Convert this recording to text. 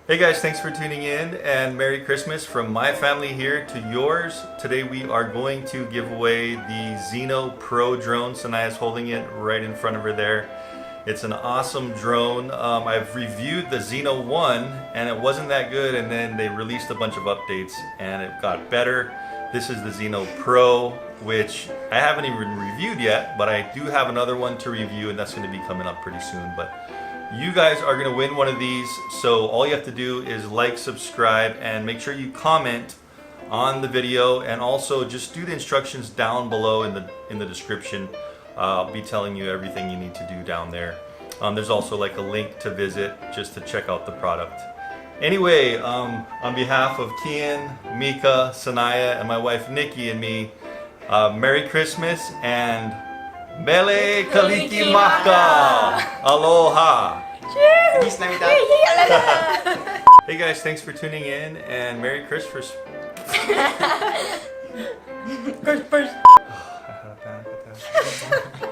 Hey guys, thanks for tuning in and Merry Christmas from my family here to yours. Today we are going to give away the ZINO Pro drone. Sanaya's holding it right in front of her there. It's an awesome drone. I've reviewed the ZINO 1 and it wasn't that good, and then they released a bunch of updates and it got better. This is the ZINO Pro, which I haven't even reviewed yet, but I do have another one to review, and that's going to be coming up pretty soon. But you guys are going to win one of these, so all you have to do is like, subscribe, and make sure you comment on the video, and also just do the instructions down below in the description. I'll be telling you everything you need to do down there. There's also like a link to visit just to check out the product. Anyway, on behalf of Kian, Mika, Sanaya, and my wife Nikki and me, Merry Christmas and Mele, Kalikimaka! Aloha! Feliz Navidad! Hey guys, thanks for tuning in and Merry Christmas. First. I had a panic attack.